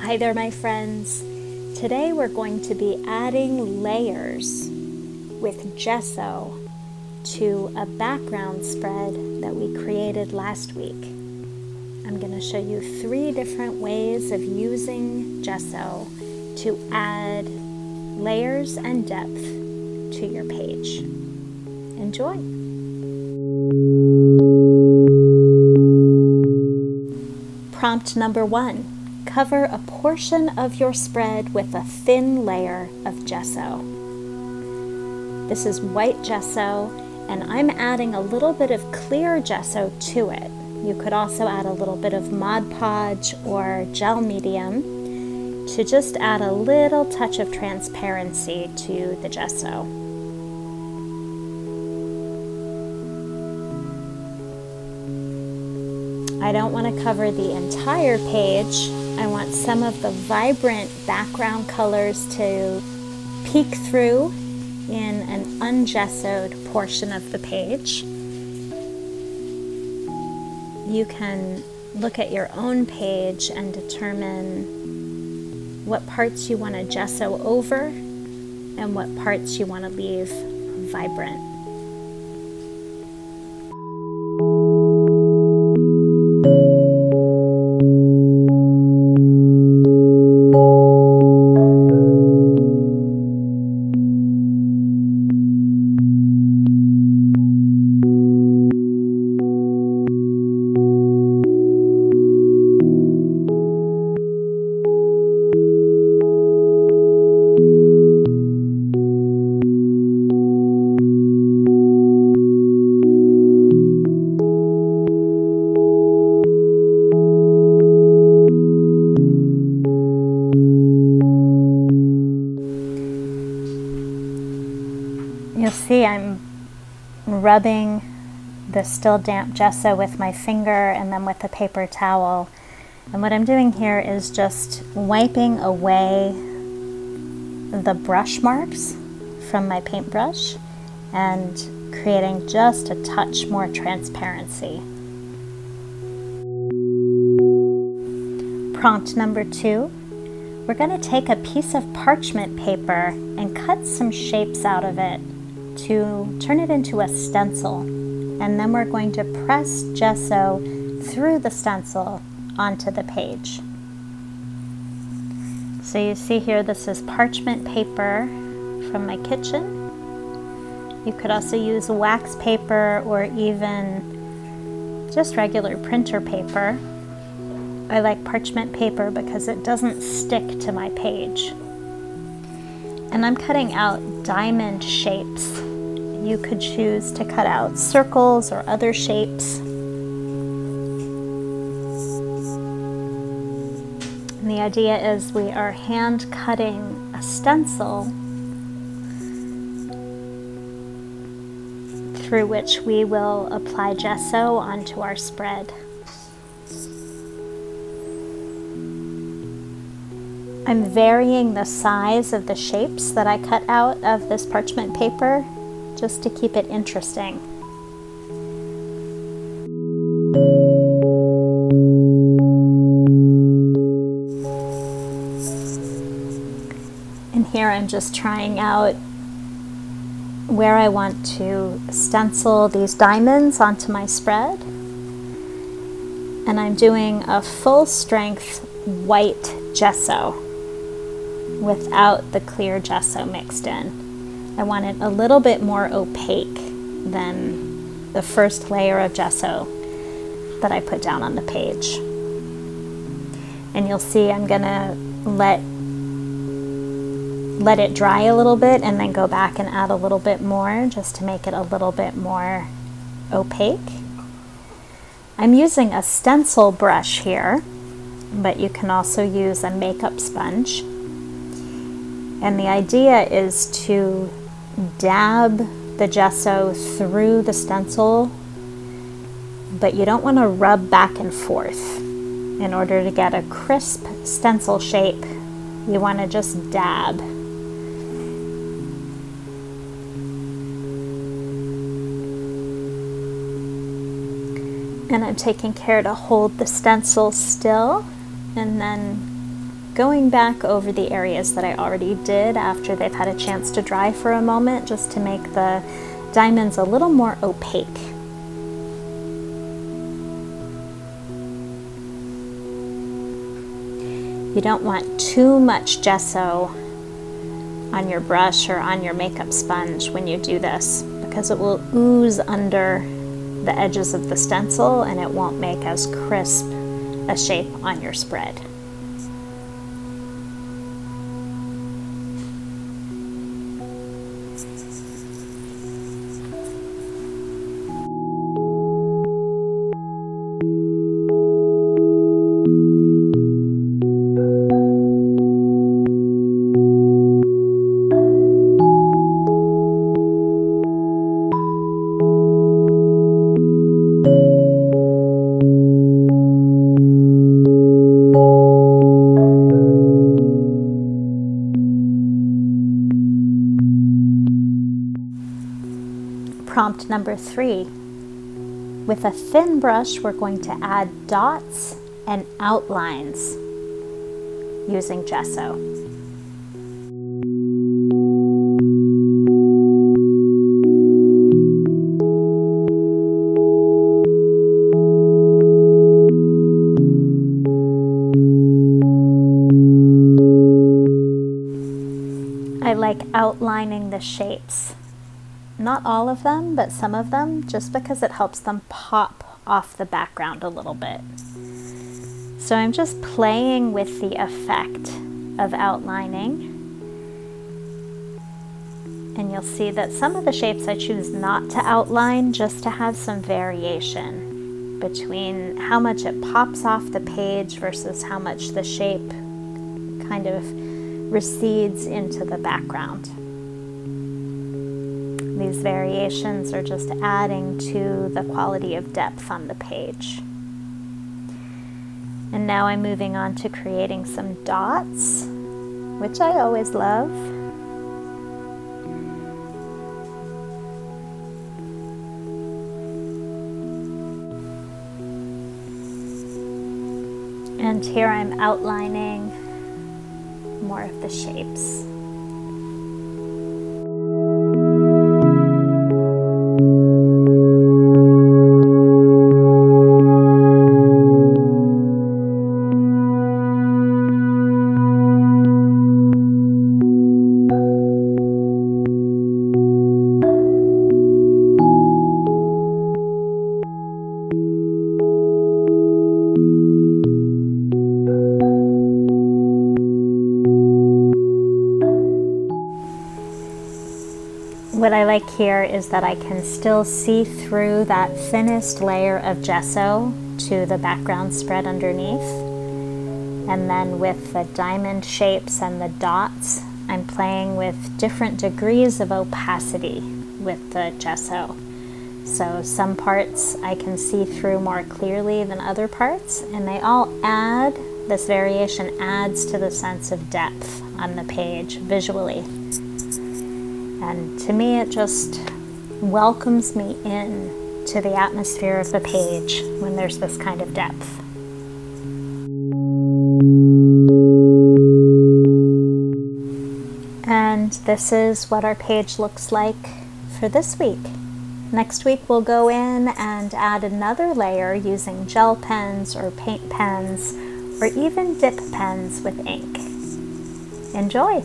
Hi there, my friends. Today we're going to be adding layers with gesso to a background spread that we created last week. I'm going to show you 3 different ways of using gesso to add layers and depth to your page. Enjoy! Prompt number 1. Cover a portion of your spread with a thin layer of gesso. This is white gesso, and I'm adding a little bit of clear gesso to it. You could also add a little bit of Mod Podge or gel medium to just add a little touch of transparency to the gesso. I don't want to cover the entire page. I want some of the vibrant background colors to peek through in an ungessoed portion of the page. You can look at your own page and determine what parts you want to gesso over and what parts you want to leave vibrant. You'll see I'm rubbing the still damp gesso with my finger and then with a paper towel. And what I'm doing here is just wiping away the brush marks from my paintbrush and creating just a touch more transparency. Prompt number 2. We're going to take a piece of parchment paper and cut some shapes out of it to turn it into a stencil, and then we're going to press gesso through the stencil onto the page. So you see here, this is parchment paper from my kitchen. You could also use wax paper or even just regular printer paper. I like parchment paper because it doesn't stick to my page. And I'm cutting out diamond shapes. You could choose to cut out circles or other shapes. And the idea is we are hand cutting a stencil through which we will apply gesso onto our spread. I'm varying the size of the shapes that I cut out of this parchment paper just to keep it interesting. And here I'm just trying out where I want to stencil these diamonds onto my spread. And I'm doing a full strength white gesso without the clear gesso mixed in. I want it a little bit more opaque than the first layer of gesso that I put down on the page. And you'll see I'm gonna let it dry a little bit and then go back and add a little bit more just to make it a little bit more opaque. I'm using a stencil brush here, but you can also use a makeup sponge. And the idea is to dab the gesso through the stencil, but you don't want to rub back and forth. In order to get a crisp stencil shape, you want to just dab. And I'm taking care to hold the stencil still and then going back over the areas that I already did after they've had a chance to dry for a moment, just to make the diamonds a little more opaque. You don't want too much gesso on your brush or on your makeup sponge when you do this, because it will ooze under the edges of the stencil and it won't make as crisp a shape on your spread. Prompt number 3. With a thin brush, we're going to add dots and outlines using gesso. I like outlining the shapes. Not all of them, but some of them, just because it helps them pop off the background a little bit. So I'm just playing with the effect of outlining. And you'll see that some of the shapes I choose not to outline, just to have some variation between how much it pops off the page versus how much the shape kind of recedes into the background. These variations are just adding to the quality of depth on the page. And now I'm moving on to creating some dots, which I always love. And here I'm outlining more of the shapes. What I like here is that I can still see through that thinnest layer of gesso to the background spread underneath. And then with the diamond shapes and the dots, I'm playing with different degrees of opacity with the gesso. So some parts I can see through more clearly than other parts, and they all add, this variation adds to the sense of depth on the page visually. And to me, it just welcomes me in to the atmosphere of the page when there's this kind of depth. And this is what our page looks like for this week. Next week we'll go in and add another layer using gel pens or paint pens or even dip pens with ink. Enjoy!